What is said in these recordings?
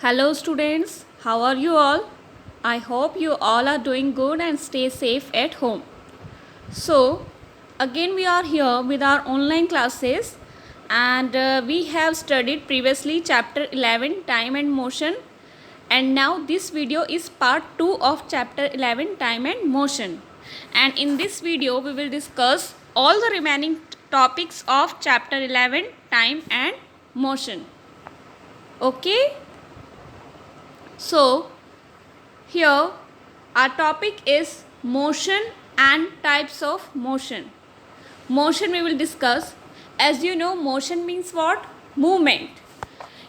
Hello students, how are you all? I hope you all are doing good and stay safe at home. So, again we are here with our online classes and we have studied previously chapter 11 time and motion, and now this video is part 2 of chapter 11 time and motion, and in this video we will discuss all the remaining topics of chapter 11 time and motion. Okay. So, here our topic is motion and types of motion. Motion we will discuss. As you know, motion means what? Movement.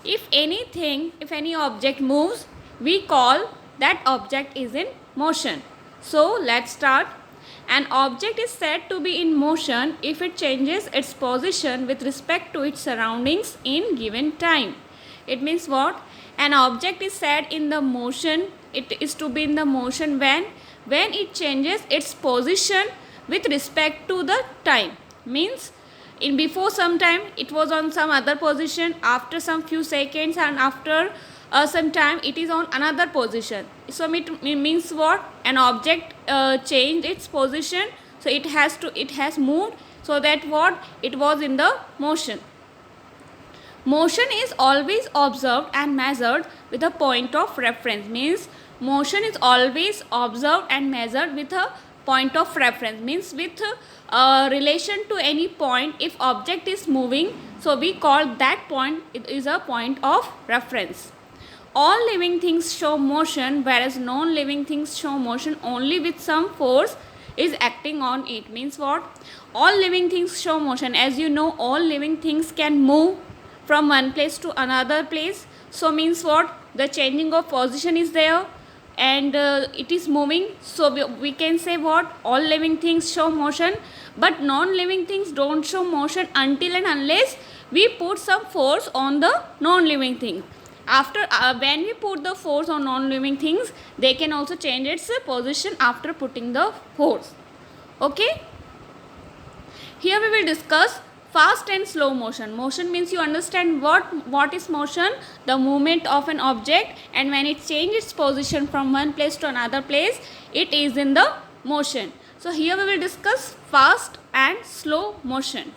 If any object moves, we call that object is in motion. So, let's start. An object is said to be in motion if it changes its position with respect to its surroundings in given time. It means what? An object is said in the motion, it is to be in the motion when it changes its position with respect to the time. Means in before some time it was on some other position, after some few seconds and after some time it is on another position. So it means what? An object changed its position, so it has moved, so that what? It was in the motion. Motion is always observed and measured with a point of reference. Means motion is always observed and measured with a point of reference. Means with relation to any point, if object is moving, so we call that point, it is a point of reference. All living things show motion, whereas non-living things show motion only with some force is acting on it. Means what? All living things show motion. As you know, all living things can move from one place to another place. So means what? The changing of position is there and it is moving. So we can say what? All living things show motion, but non-living things don't show motion until and unless we put some force on the non-living thing. After when we put the force on non-living things, they can also change its position after putting the force. Okay. Here we will discuss fast and slow motion. Motion means you understand what is motion? The movement of an object, and when it changes its position from one place to another place, it is in the motion. So here we will discuss fast and slow motion.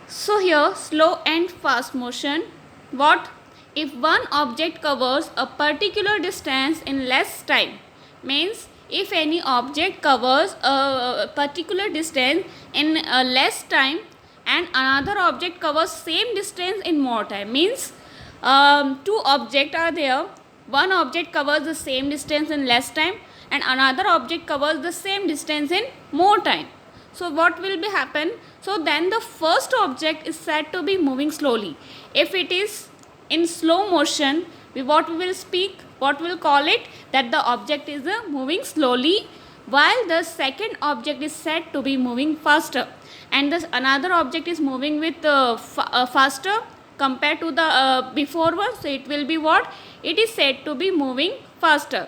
So here slow and fast motion. What? If one object covers a particular distance in less time. Means if any object covers a particular distance in less time and another object covers same distance in more time. Means two objects are there. One object covers the same distance in less time and another object covers the same distance in more time. So what will be happen? So then the first object is said to be moving slowly. If it is in slow motion, what we will call it? That the object is moving slowly, while the second object is said to be moving faster, and this another object is moving with faster compared to the before one. So it will be what? It is said to be moving faster.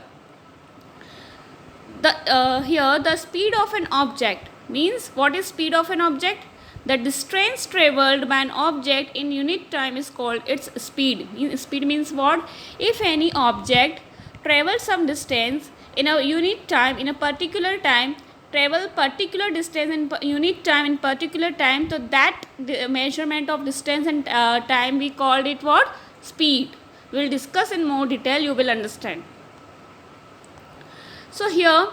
Here the speed of an object means what is speed of an object? The distance travelled by an object in unit time is called its speed. Speed means what? If any object travels some distance in a unit time, in a particular time, travel particular distance in unit time in particular time, so that the measurement of distance and time we called it what? Speed. We will discuss in more detail, you will understand. So here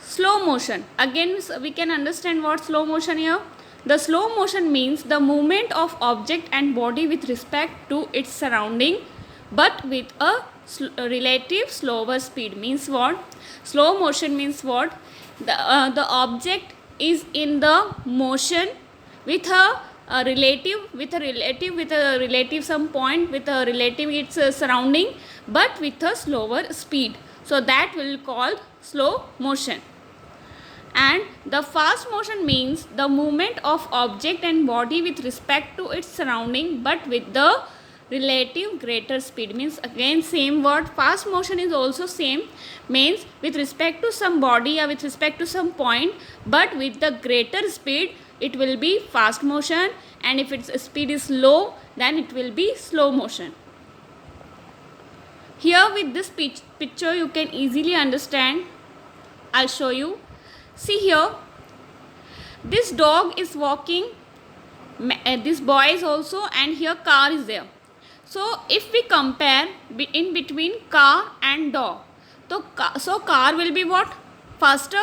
slow motion. Again we can understand what slow motion here. The slow motion means the movement of object and body with respect to its surrounding, but with a relative slower speed. Means what? Slow motion means what? The object is in the motion with a relative some point, with a relative its surrounding, but with a slower speed. So that will be called slow motion. And the fast motion means the movement of object and body with respect to its surrounding, but with the relative greater speed. Means again same word, fast motion is also same, means with respect to some body or with respect to some point, but with the greater speed it will be fast motion, and if its speed is low, then it will be slow motion. Here with this picture you can easily understand. I'll show you. See here, this dog is walking, this boy is also, and here car is there. So if we compare in between car and dog, so car will be what? Faster.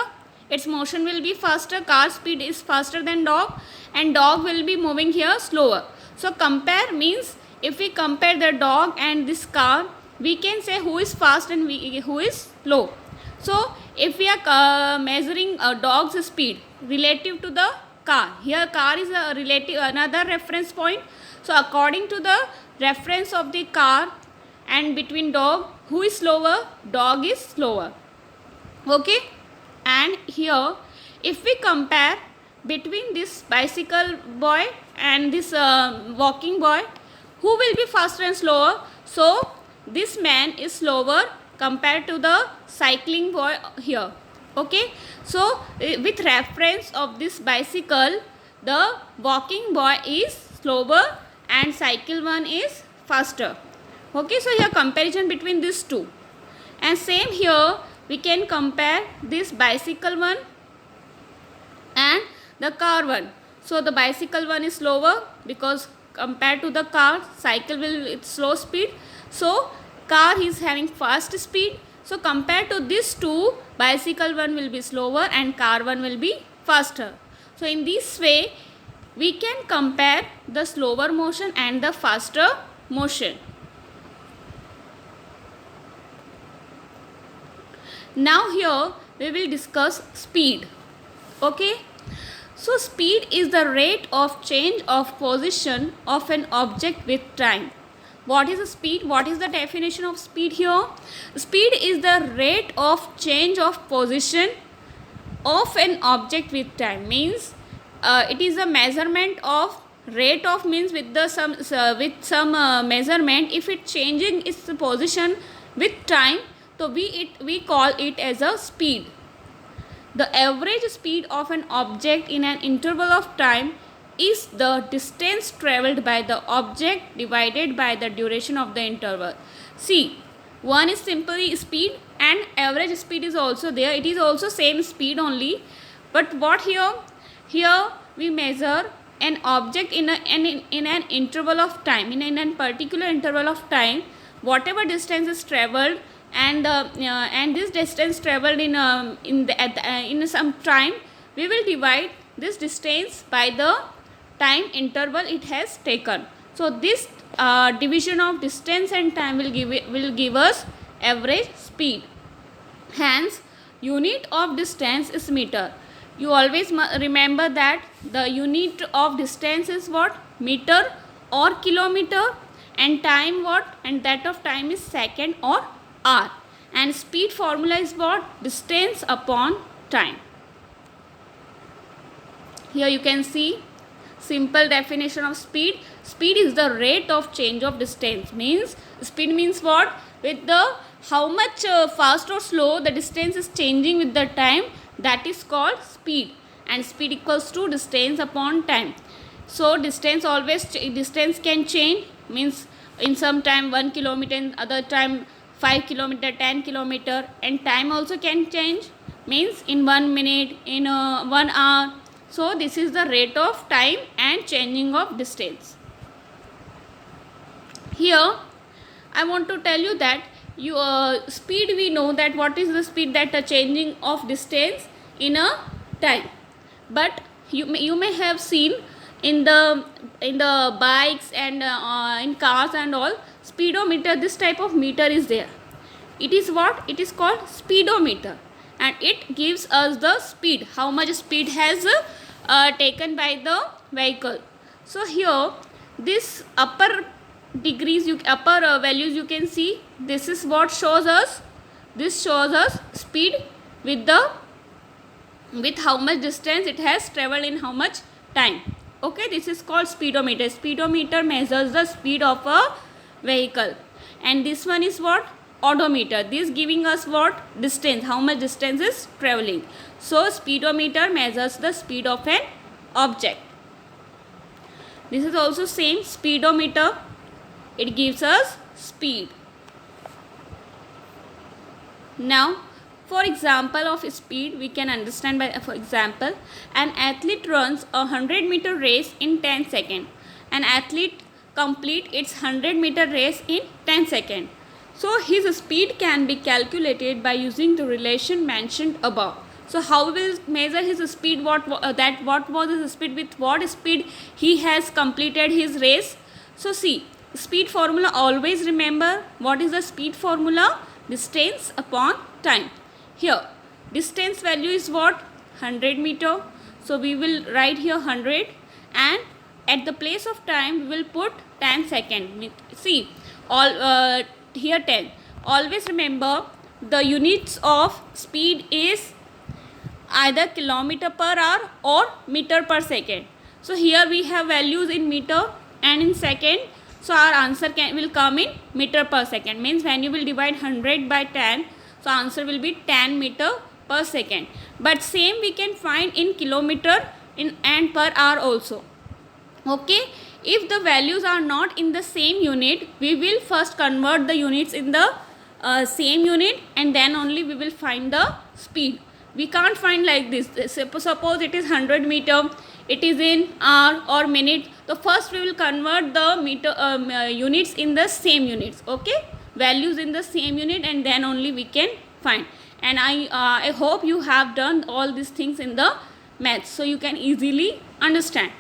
Its motion will be faster. Car speed is faster than dog, and dog will be moving here slower. So compare means if we compare the dog and this car, we can say who is fast and who is slow. So if we are measuring a dog's speed relative to the car, here car is a relative another reference point. So according to the reference of the car and between dog, who is slower? Dog is slower. Okay. And here if we compare between this bicycle boy and this walking boy, who will be faster and slower? So this man is slower compared to the cycling boy here. Okay. So with reference of this bicycle, the walking boy is slower and cycle one is faster. Okay. So here comparison between these two. And same here we can compare this bicycle one and the car one. So the bicycle one is slower because compared to the car, cycle will with slow speed. So car is having fast speed. So compared to these two, bicycle one will be slower and car one will be faster. So in this way we can compare the slower motion and the faster motion. Now here we will discuss speed. Okay. So speed is the rate of change of position of an object with time. What is the speed? What is the definition of speed here? Speed is the rate of change of position of an object with time. Means it is a measurement of rate of, means with the some measurement. If it changing its position with time, so we call it as a speed. The average speed of an object in an interval of time is the distance travelled by the object divided by the duration of the interval. See, one is simply speed and average speed is also there. It is also same speed only. But what here? Here we measure an object in an interval of time, in a particular interval of time, whatever distance is travelled, and this distance travelled in some time, we will divide this distance by the time interval it has taken. So this division of distance and time will give us average speed. Hence unit of distance is meter. You always remember that the unit of distance is what? Meter or kilometer, and time what? And that of time is second or hour. And speed formula is what? Distance upon time. Here you can see simple definition of speed. Speed is the rate of change of distance. Means speed means what? With the how much fast or slow the distance is changing with the time, that is called speed. And speed equals to distance upon time. So distance distance can change. Means in some time 1 kilometer, in other time 5 kilometer, 10 kilometer, and time also can change. Means in 1 minute, in 1 hour. So this is the rate of time and changing of distance. Here I want to tell you that speed, we know that what is the speed, that the changing of distance in a time. But you may have seen in the bikes and in cars and all, speedometer, this type of meter is there. It is what? It is called speedometer, and it gives us the speed, how much speed has taken by the vehicle. So here this upper degrees, upper values you can see, this is what shows us. This shows us speed with how much distance it has travelled in how much time. Okay, this is called speedometer. Speedometer measures the speed of a vehicle. And this one is what? Odometer. This giving us what? Distance, how much distance is travelling. So speedometer measures the speed of an object. This is also same speedometer. It gives us speed. Now, for example of speed, we can understand by, for example, an athlete runs a 100-meter race in 10 seconds. An athlete complete its 100-meter race in 10 seconds. So his speed can be calculated by using the relation mentioned above. So how we will measure his speed? What was his speed? With what speed he has completed his race? So see, speed formula, always remember what is the speed formula? Distance upon time. Here distance value is what? 100 meter. So we will write here 100, and at the place of time we will put 10 seconds. See, all here 10. Always remember the units of speed is either kilometer per hour or meter per second. So here we have values in meter and in second. So our answer will come in meter per second. Means when you will divide 100 by 10, so answer will be 10 meter per second. But same we can find in kilometer and per hour also. Okay. If the values are not in the same unit, we will first convert the units in the same unit, and then only we will find the speed. We can't find like this. Suppose it is 100 meter, it is in hour or minute. So first we will convert the meter units in the same units. Okay, values in the same unit, and then only we can find. And I hope you have done all these things in the maths, so you can easily understand.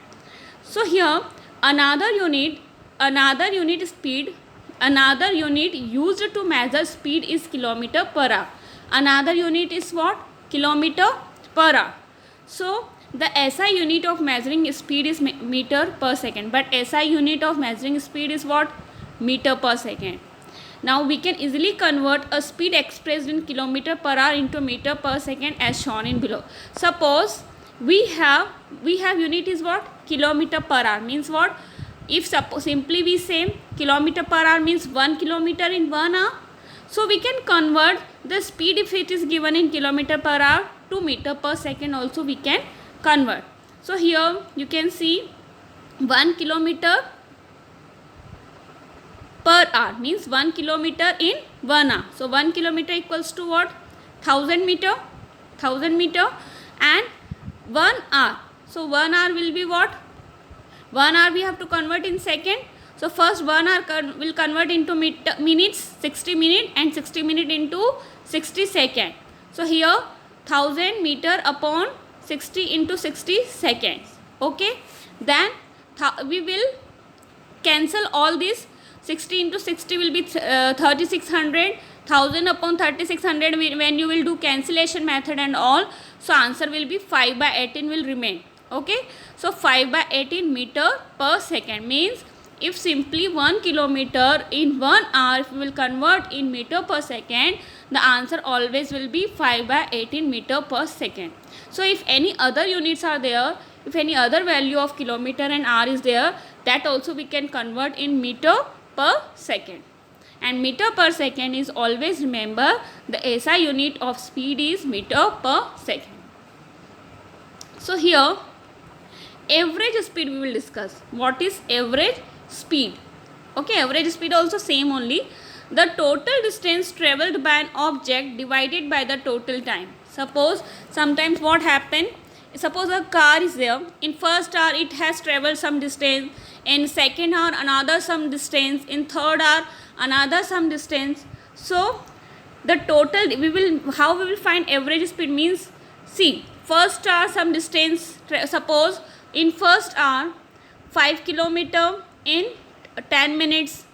So here another unit speed, another unit used to measure speed is kilometer per hour. Another unit is what? Kilometer per hour. So the SI unit of measuring speed is meter per second, but SI unit of measuring speed is what? Meter per second. Now we can easily convert a speed expressed in kilometer per hour into meter per second as shown in below. Suppose we have unit is what? Kilometer per hour. Means what? If simply we say kilometer per hour means 1 kilometer in 1 hour. So we can convert the speed, if it is given in kilometer per hour, to meter per second also we can convert. So here you can see 1 kilometer per hour means 1 kilometer in 1 hour. So 1 kilometer equals to what? 1000 meter. And 1 hour. So 1 hour will be what? 1 hour we have to convert in second. So first 1 hour will convert into minutes, 60 minutes, and 60 minutes into 60 seconds. So here 1000 meter upon 60 into 60 seconds. Okay. Then we will cancel all this. 60 into 60 will be 3600. 1000 upon 3600 when you will do cancellation method and all. So answer will be 5 by 18 will remain. Okay. So 5 by 18 meter per second means if simply 1 kilometer in 1 hour, if we will convert in meter per second, the answer always will be 5 by 18 meter per second. So if any other units are there, if any other value of kilometer and hour is there, that also we can convert in meter per second. And meter per second is always, remember, the SI unit of speed is meter per second. So here average speed we will discuss. What is average speed? Okay, average speed also same only. The total distance travelled by an object divided by the total time. Suppose sometimes what happen, suppose a car is there, in first hour it has travelled some distance, in second hour another some distance, in third hour another some distance. So the total how we will find average speed means, see, first hour some distance, suppose in first hour 5 kilometer in 10 minutes,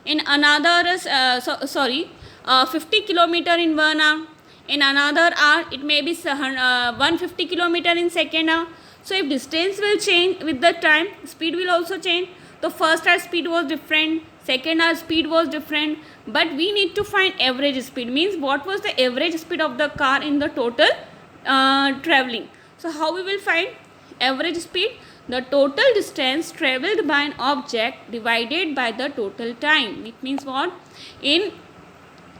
in another 50 kilometer in 1 hour, in another hour it may be 150 kilometer in second hour. So if distance will change with the time, speed will also change. The first hour speed was different, second hour speed was different, but we need to find average speed, means what was the average speed of the car in the total travelling. So how we will find average speed? The total distance travelled by an object divided by the total time. It means what? In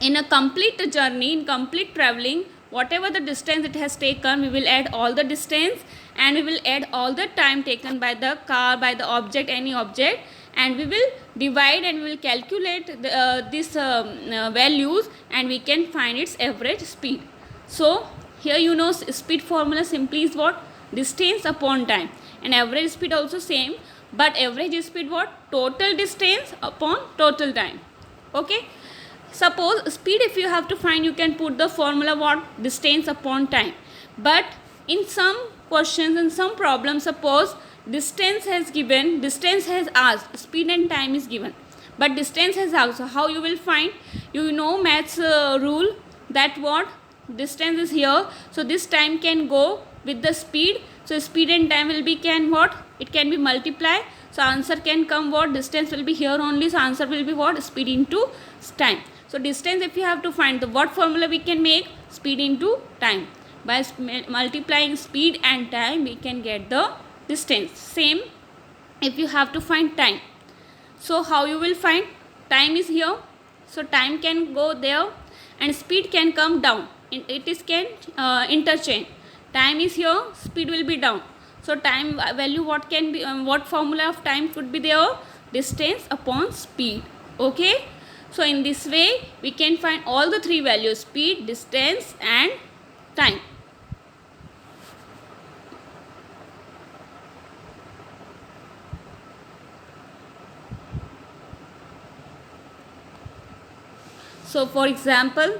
a complete journey, in complete travelling, whatever the distance it has taken, we will add all the distance and we will add all the time taken by the car, by the object, any object, and we will divide and we will calculate these values, and we can find its average speed. So here you know speed formula simply is what? Distance upon time. And average speed also same, but average speed what? Total distance upon total time. Okay. Suppose speed, if you have to find, you can put the formula what? Distance upon time. But in some questions, in some problems, suppose distance has given, distance has asked, speed and time is given, but distance has asked. So how you will find? You know maths rule that what? Distance is here, so this time can go with the speed, so speed and time will be can what? It can be multiplied, so answer can come what? Distance will be here only, so answer will be what? Speed into time. So distance, if you have to find, the what formula we can make? Speed into time. By multiplying speed and time we can get the distance. Same if you have to find time. So how you will find? Time is here, so time can go there and speed can come down. It is can interchange. Time is here, speed will be down. So time value what can be, what formula of time could be there? Distance upon speed. Okay. So in this way we can find all the three values: speed, distance and time. So for example,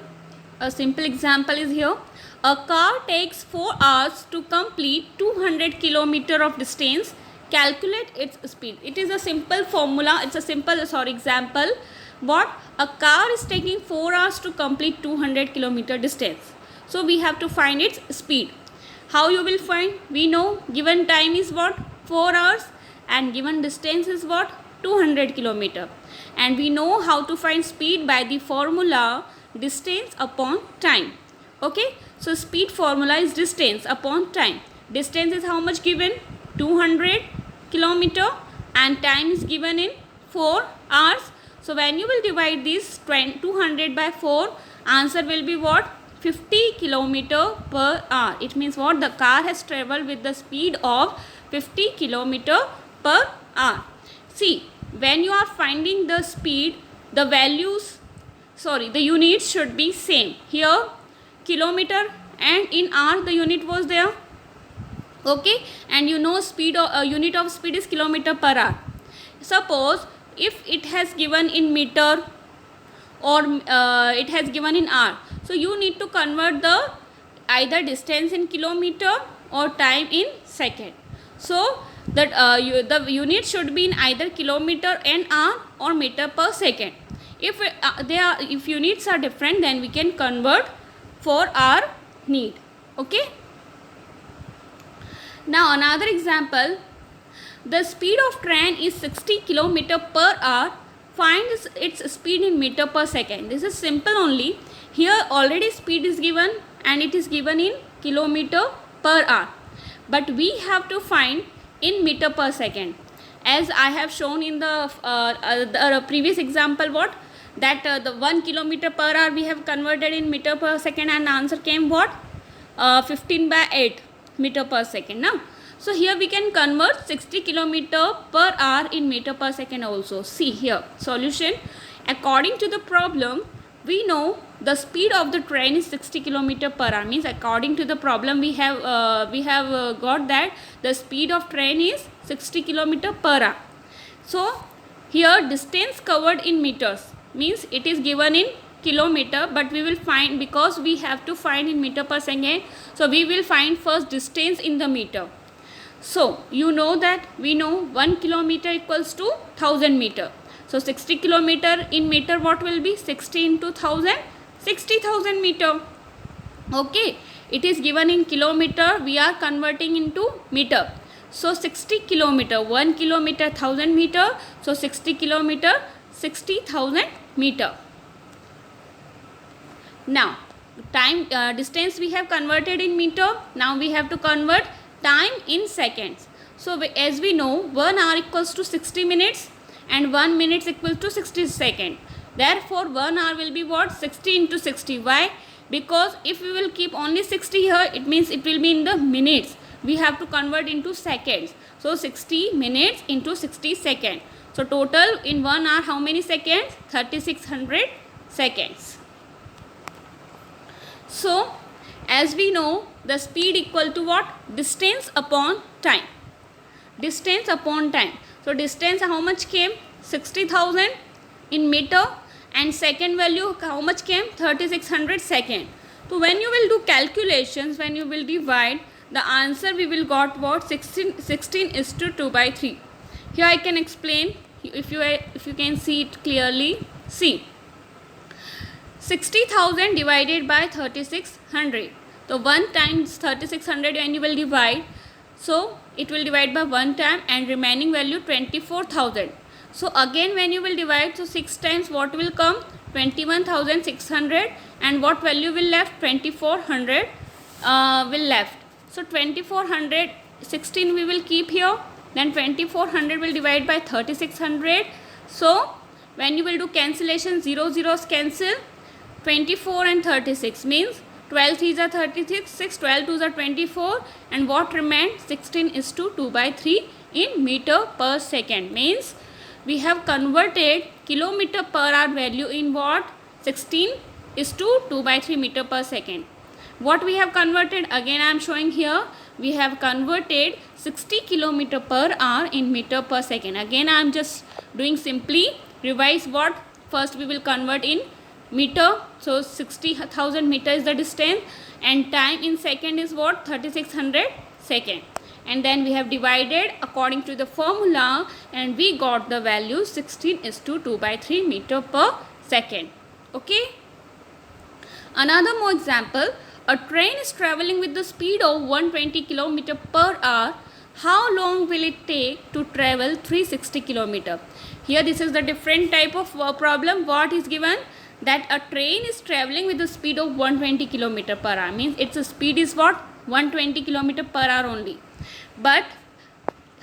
a simple example is here. A car takes 4 hours to complete 200 km of distance. Calculate its speed. It is a simple formula. It's a simple example. What? A car is taking 4 hours to complete 200 km distance. So we have to find its speed. How you will find? We know given time is what? 4 hours, and given distance is what? 200 km. And we know how to find speed by the formula distance upon time. Okay. So speed formula is distance upon time. Distance is how much given? 200 km, and time is given in 4 hours. So when you will divide this 200 by 4, answer will be what? 50 km per hour. It means what? The car has travelled with the speed of 50 km per hour. See, when you are finding the speed, the values, the units should be same. Here kilometer and in hour the unit was there. Okay, and you know speed of unit of speed is kilometer per hour. Suppose if it has given in meter or it has given in hour, so you need to convert the either distance in kilometer or time in second. So that the unit should be in either kilometer and hour or meter per second. If if units are different, then we can convert for our need. Okay. Now another example. The speed of train is 60 km per hour. Find its speed in meter per second. This is simple only. Here already speed is given and it is given in kilometer per hour. But we have to find in meter per second. As I have shown in the previous example, what? That the 1 km per hour we have converted in meter per second, and the answer came what? 15 by 8 meter per second. Now, so here we can convert 60 km per hour in meter per second also. See here, solution. According to the problem, we know the speed of the train is 60 km per hour. Means according to the problem we have got that the speed of train is 60 km per hour. So here distance covered in meters, means it is given in kilometer, but we will find, because we have to find in meter per second, so we will find first distance in the meter. So you know that we know 1 kilometer equals to 1000 meter. So 60 kilometer in meter, what will be? 60 into 1000, 60,000 meter. Okay, it is given in kilometer, we are converting into meter. So 60 kilometer, 1 kilometer 1000 meter, so 60 kilometer 60,000 meter. Now time distance we have converted in meter. Now we have to convert time in seconds. So as we know, 1 hour equals to 60 minutes and 1 minute equals to 60 seconds. Therefore 1 hour will be what? 60 into 60. Why? Because if we will keep only 60 here, it means it will be in the minutes. we have to convert into seconds. So 60 minutes into 60 seconds. So total in 1 hour how many seconds? 3600 seconds. So as we know, the speed equal to what? Distance upon time. Distance upon time. So distance how much came? 60,000 in meter, and second value how much came? 3600 second. So when you will do calculations, when you will divide, the answer we will got what? 16 is to 2 by 3. Here I can explain, if you can see it clearly. See, 60,000 divided by 3600. So 1 times 3600 when you will divide, so it will divide by 1 time, and remaining value 24,000. So again when you will divide, so 6 times what will come? 21,600, and what value will left? 2400 will left. So 2400, 16 we will keep here, then 2400 will divide by 3600. So when you will do cancellation, 0 zeros cancel, 24 and 36 means 12 3s are 36, 12 2s are 24, and what remained? 16 is to 2 by 3 in meter per second. Means we have converted kilometer per hour value in what? 16 is to 2 by 3 meter per second. What we have converted? Again I am showing here. We have converted 60 kilometer per hour in meter per second. Again I am just doing simply revise what? First we will convert in meter. So 60,000 meter is the distance, and time in second is what? 3600 second. And then we have divided according to the formula, and we got the value 16 is to 2 by 3 meter per second. Okay. Another more example. A train is traveling with the speed of 120 km per hour. How long will it take to travel 360 km? Here this is the different type of problem. What is given? That a train is traveling with the speed of 120 km per hour. Means its speed is what? 120 km per hour only. But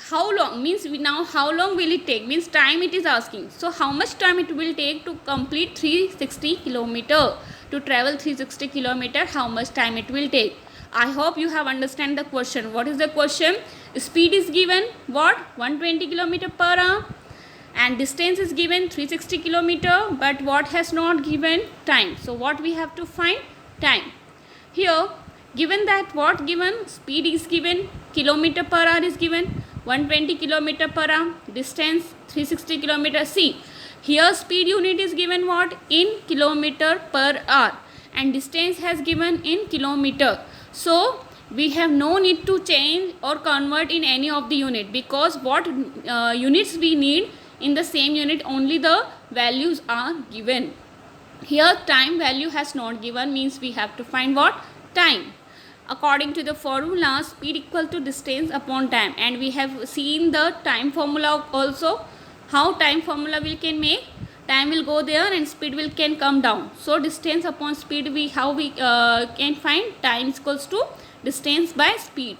how long? Means now how long will it take? Means time it is asking. So how much time it will take to complete 360 km? To travel 360 km, how much time it will take? I hope you have understand the question. What is the question? Speed is given what? 120 km per hour. And distance is given 360 km, but what has not given? Time. So what we have to find? Time. Here given that what given? Speed is given, kilometer per hour is given, 120 km per hour, distance 360 km. See, here speed unit is given what? In kilometer per hour, and distance has given in kilometer. So we have no need to change or convert in any of the unit, because what units we need, in the same unit only the values are given. Here time value has not given, means we have to find what? Time. According to the formula, speed equal to distance upon time, and we have seen the time formula also. How time formula we can make? Time will go there and speed will can come down. So distance upon speed, we can find time is equals to distance by speed.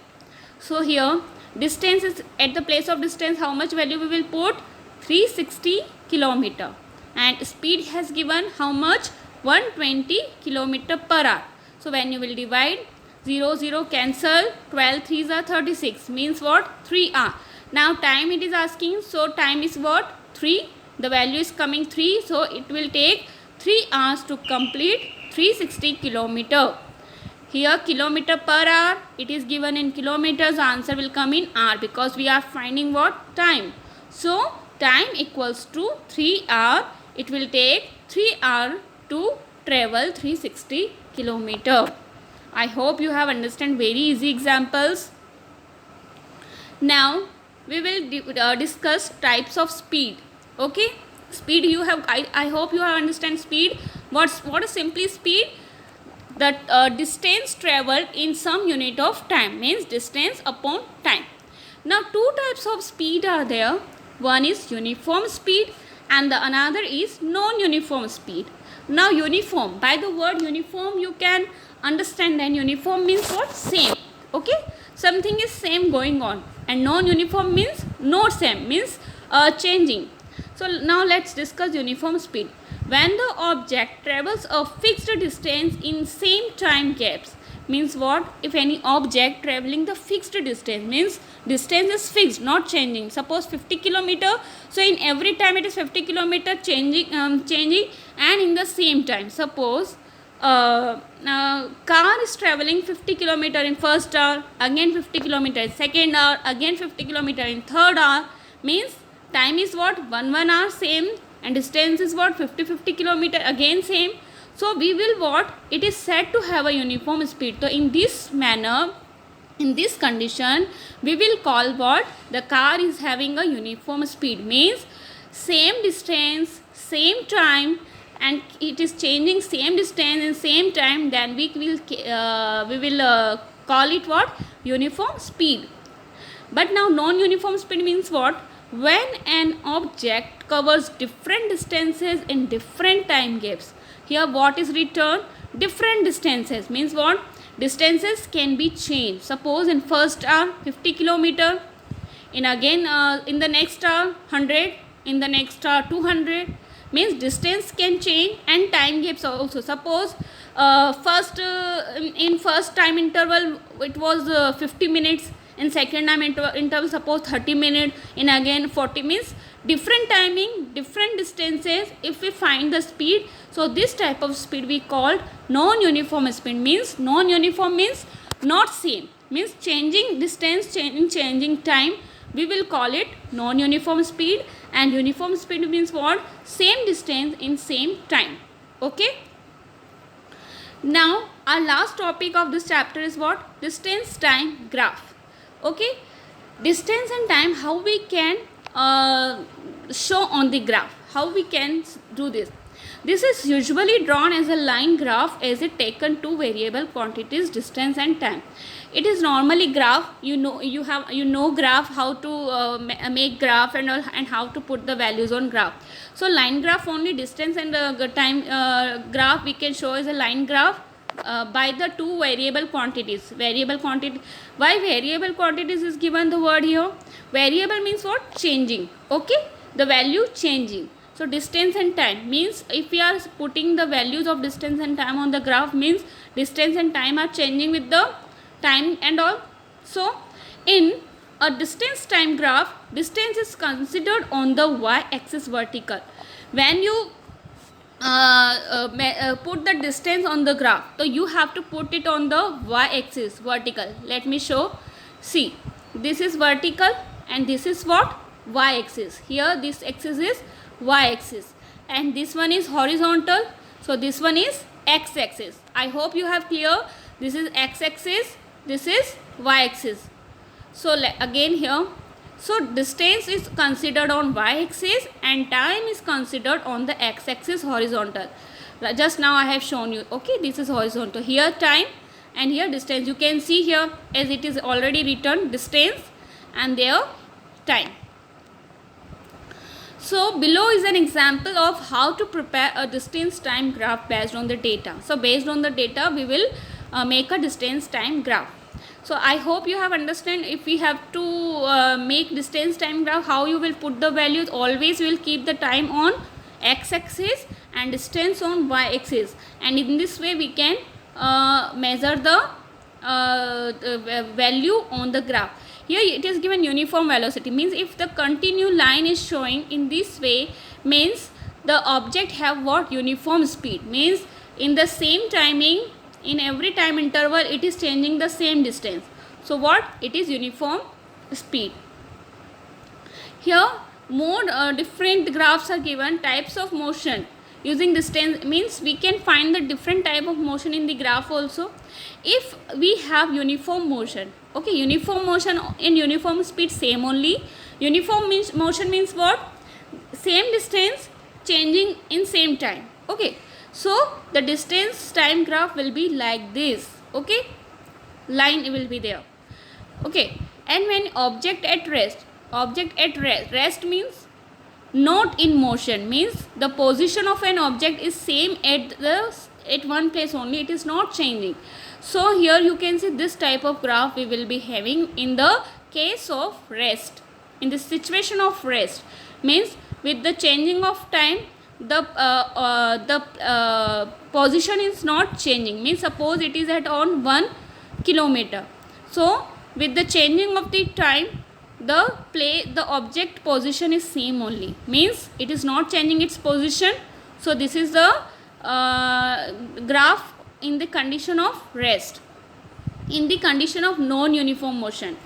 So here distance is at the place of distance, how much value we will put? 360 km, and speed has given how much? 120 km per hour. So when you will divide, 0 0 cancel, 12 3s are 36, means what? 3 hours. Now time it is asking, so time is what? 3. The value is coming 3, so it will take 3 hours to complete 360 km. Here kilometer per hour, it is given in kilometers, answer will come in hour, because we are finding what? Time. So time equals to 3 hours. It will take 3 hours to travel 360 km. I hope you have understand very easy examples. Now we will discuss types of speed. Okay, speed you have, I hope you have understand speed. What is simply speed? The distance traveled in some unit of time, means distance upon time. Now two types of speed are there. One is uniform speed and the another is non-uniform speed. Now uniform, by the word uniform you can understand that uniform means what? Same. Okay, something is same going on, and non-uniform means not same, means changing. So now let's discuss uniform speed. When the object travels a fixed distance in same time gaps, means what? If any object traveling the fixed distance, means distance is fixed, not changing. Suppose 50 kilometer, so in every time it is 50 kilometer changing, and in the same time. Suppose car is traveling 50 kilometer in first hour, again 50 kilometer in second hour, again 50 kilometer in third hour, means time is what? 1 hour same, and distance is what? 50 kilometer, again same. So we will what? It is said to have a uniform speed. So in this manner, in this condition, we will call what? The car is having a uniform speed, means same distance, same time, and it is changing same distance and same time, then we will call it what? Uniform speed. But now non-uniform speed means what? When an object covers different distances in different time gaps. Here what is written? Different distances means what? Distances can be changed. Suppose in first hour 50 kilometer, in again in the next hour 100, in the next hour 200, means distance can change and time gaps also. Suppose in first time interval it was 50 minutes, in second time interval suppose 30 minutes, in again 40, means different timing, different distances. If we find the speed, so this type of speed we called non-uniform speed. Means non-uniform means not same, means changing distance, changing time, we will call it non-uniform speed. And uniform speed means what? Same distance in same time. Okay. Now our last topic of this chapter is what? Distance time graph. Okay. Distance and time, how we can show on the graph, how we can do this. This is usually drawn as a line graph as it taken two variable quantities, distance and time. It is normally graph, you know graph, how to make graph and how to put the values on graph. So line graph only, distance and time graph we can show as a line graph by the two variable quantities. Variable quantity, why variable quantities is given the word here? Variable means what? Changing. Okay, the value changing. So distance and time means if we are putting the values of distance and time on the graph, means distance and time are changing with the time and all. So in a distance time graph, distance is considered on the y-axis vertical. When you put the distance on the graph, so you have to put it on the y-axis vertical. Let me show. See, this is vertical and this is what? Y-axis. Here this axis is y-axis and this one is horizontal, so this one is x-axis. I hope you have clear. This is x-axis, this is y-axis. So again here, so distance is considered on y-axis and time is considered on the x-axis horizontal. Just now I have shown you. Okay, this is horizontal, here time and here distance. You can see here as it is already written distance and there time. So below is an example of how to prepare a distance time graph based on the data. So based on the data we will make a distance time graph. So I hope you have understand. If we have to make distance time graph, how you will put the values. Always we will keep the time on x-axis and distance on y-axis, and in this way we can measure the value on the graph. Here it is given uniform velocity, means if the continuous line is showing in this way, means the object have what? Uniform speed, means in the same timing, in every time interval it is changing the same distance. So what? It is uniform speed. Here more different graphs are given. Types of motion using distance, means we can find the different type of motion in the graph also. If we have uniform motion, okay, uniform motion in uniform speed same only. Uniform motion means what? Same distance changing in same time. Okay, so the distance time graph will be like this. Okay, line will be there. Okay, and when object at rest, rest means not in motion, means the position of an object is same at one place only, it is not changing. So here you can see this type of graph we will be having in the case of rest. In the situation of rest, means with the changing of time the position is not changing. Means suppose it is at on 1 kilometer. So with the changing of the time, the object position is same only. Means it is not changing its position. So this is the graph in the condition of rest. In the condition of non-uniform motion,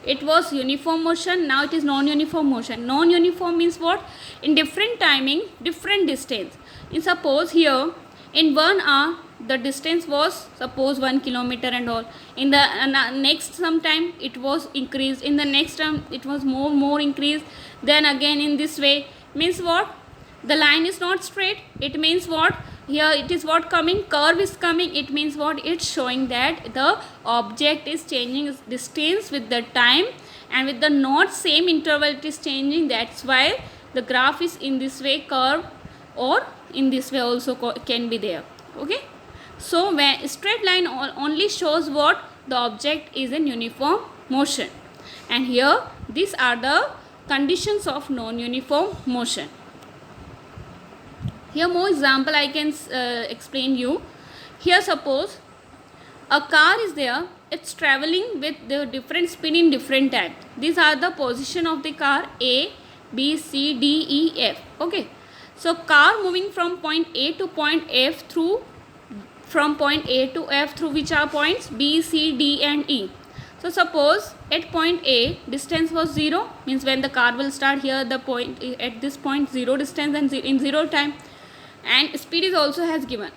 it was uniform motion, now it is non-uniform motion. Non-uniform means what? In different timing, different distance. In suppose here in 1 hour the distance was suppose 1 kilometer and all. In the next sometime it was increased, in the next time it was more increased, then again in this way. Means what? The line is not straight. It means what? Here it is what coming? Curve is coming. It means what? It's showing that the object is changing its distance with the time, and with the not same interval it is changing. That's why the graph is in this way curve, or in this way also can be there. Okay. So when straight line only shows what? The object is in uniform motion. And here these are the conditions of non-uniform motion. Here more example I can explain you. Here suppose a car is there, it's traveling with the different speed in different time. These are the position of the car: A, B, C, D, E, F. Okay. So car moving from point A to point F through, from point A to F through which are points? B, C, D and E. So suppose at point A distance was 0, means when the car will start, here the point at this point 0 distance and in 0 time, and speed is also has given.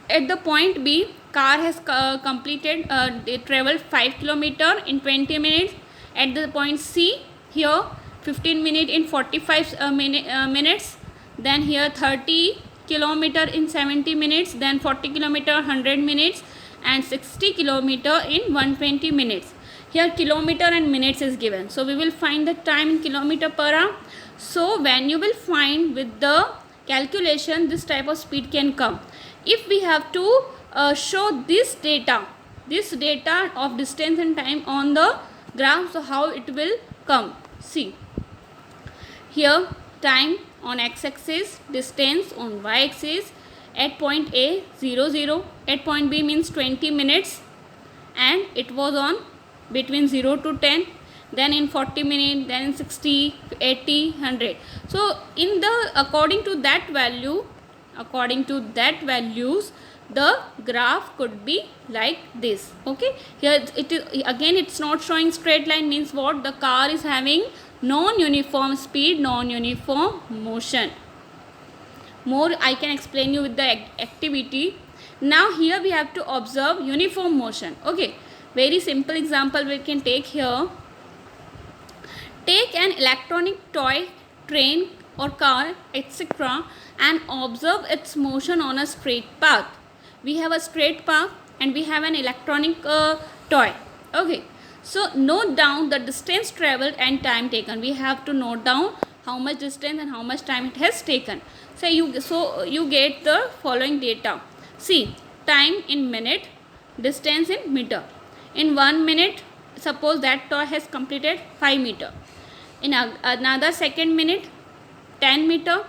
At the point B, car has completed, they traveled 5 kilometer in 20 minutes. At the point C, here 15 minutes in 45 minutes. Then here 30 kilometer in 70 minutes. Then 40 kilometer 100 minutes, and 60 kilometer in 120 minutes. Here kilometer and minutes is given. So we will find the time in kilometer per hour. So when you will find with the calculation, this type of speed can come. If we have to show this data of distance and time on the graph, so how it will come? See, here time on x-axis, distance on y-axis. At point A 0 0, at point B means 20 minutes, and it was on between 0 to 10, then in 40 minutes, then in 60, 80, 100. So in the according to that values, the graph could be like this. Okay. Here it is again, it's not showing straight line, means what? The car is having non-uniform speed, non-uniform motion. More I can explain you with the activity. Now here we have to observe uniform motion. Okay. Very simple example we can take here. Take an electronic toy, train or car, etc., and observe its motion on a straight path. We have a straight path and we have an electronic toy. Okay. So note down the distance traveled and time taken. We have to note down how much distance and how much time it has taken. So you get the following data. See, time in minute, distance in meter. In 1 minute, suppose that toy has completed 5 meter. In another second minute, 10 meter.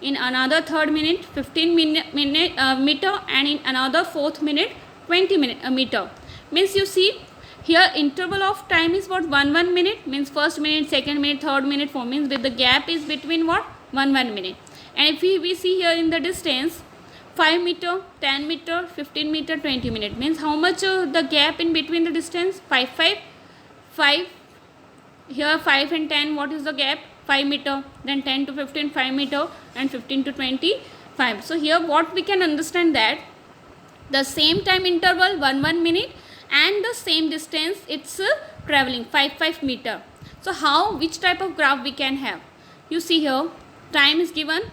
In another third minute, 15 meter, and in another fourth minute, 20 meter. Means you see, here interval of time is what? 1 minute, means first minute, second minute, third minute, 4, means with the gap is between what? 1 minute. And if we see here in the distance, 5 meter, 10 meter, 15 meter, 20 minute, means how much the gap in between the distance? 5. Here 5 and 10, what is the gap? 5 meter. Then 10 to 15, 5 meter, and 15 to 20, 5. So here what we can understand, that the same time interval 1 minute, and the same distance it's traveling 5 meter. So how, which type of graph we can have? You see here, time is given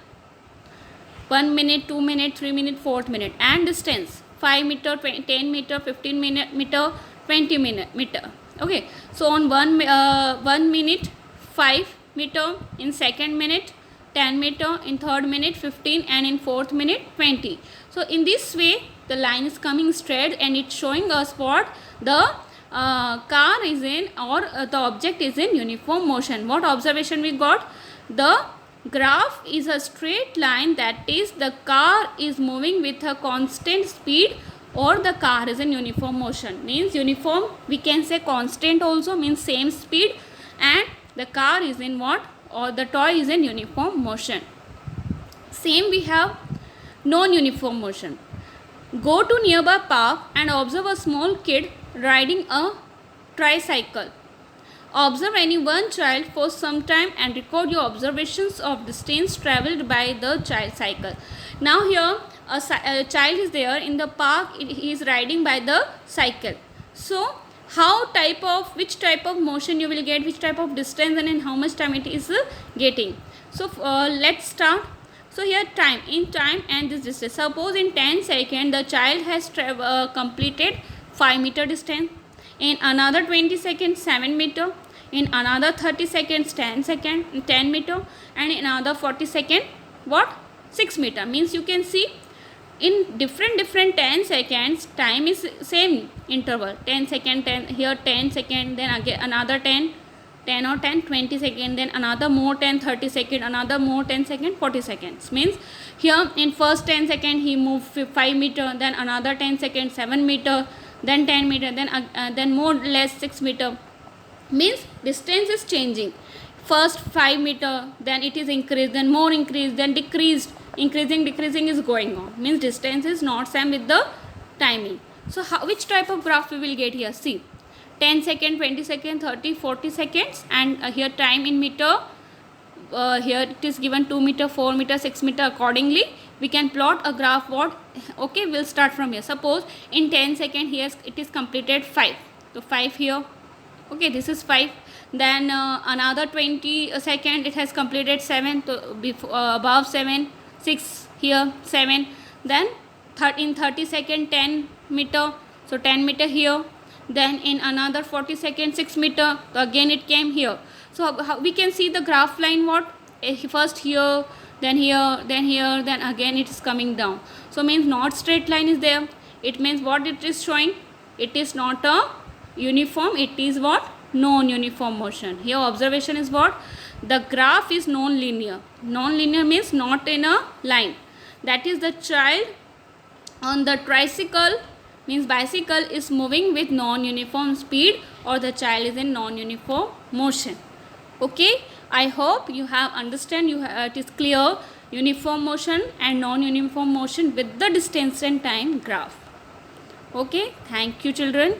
1 minute, 2 minute, 3 minute, 4 minute, and distance 5 meter, 10 meter, 15 meter, 20 meter. Okay. So on 1 minute 5 meter, in second minute 10 meter, in third minute 15, and in fourth minute 20. So in this way the line is coming straight, and it's showing us what? The car is in, or the object is in uniform motion. What observation we got? The Graph is a straight line, that is the car is moving with a constant speed or the car is in uniform motion. Means uniform, we can say constant also, means same speed, and the car is in what, or the toy is in uniform motion. Same we have non-uniform motion. Go to nearby park and observe a small kid riding a tricycle. Observe any one child for some time and record your observations of distance travelled by the cycle. Now here a child is there in the park, he is riding by the cycle. So which type of motion you will get, which type of distance, and in how much time it is getting. So let's start. So here time, in time and this distance. Suppose in 10 seconds the child has completed 5 meter distance. In another 20 seconds 7 meter. In another 30 seconds 10 meter. And in another 40 seconds what? 6 meter. Means you can see in different 10 seconds time is same interval. 10 second, 10 here 10 second, then again another 10 or 10, 20 second, then another more 10, 30 second, another more 10 second, 40 seconds. Means here in first 10 second he moved 5 meter, then another 10 second 7 meter, then 10 meter, then more less 6 meter. Means distance is changing. First 5 meter, then it is increased, then more increased, then decreased, decreasing is going on. Means distance is not same with the timing. So which type of graph we will get here? See, 10 second, 20 second, 30, 40 seconds, and here time in meter. Here it is given 2 meter, 4 meter, 6 meter. Accordingly we can plot a graph. What? Okay, we'll start from here. Suppose in 10 second here it is completed 5. So 5 here. Okay, this is 5. Then another 20 second it has completed 7. So above 7, 6 here, 7. Then in 30 second 10 meter. So 10 meter here. Then in another 40 seconds 6 meter. So again it came here. So how we can see the graph line, what? First here, then here, then here, then again it is coming down. So means not straight line is there. It means what it is showing? It is not a uniform, it is what? Non-uniform motion. Here observation is what? The graph is non-linear. Non-linear means not in a line. That is the child on the tricycle, means bicycle, is moving with non-uniform speed, or the child is in non-uniform motion. Okay, I hope you have understand, it is clear, uniform motion and non-uniform motion with the distance and time graph. Okay, thank you children.